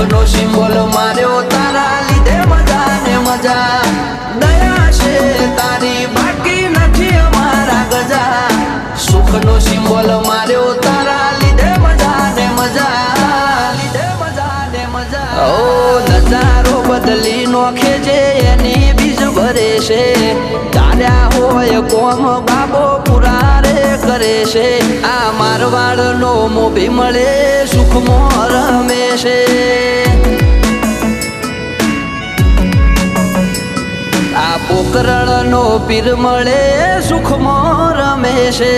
સુખનો symbol માર્યો તારા લીધે મજા ને મજા દયા છે તારી બાકી નથી અમારા ગજા સુખનો સિમ્બોલ માર્યો તારા લીધે મજા ને મજા ઓ નજારો બદલી નોખે છે એની બીજ ભરે છે ચાલ્યા હોય કોમ બાબો પુરા રે કરે છે આ મારવાડ નો મોભી મળે સુખમાં રમે છે આ પોકરણ નો પીર મળે સુખમાં રમે છે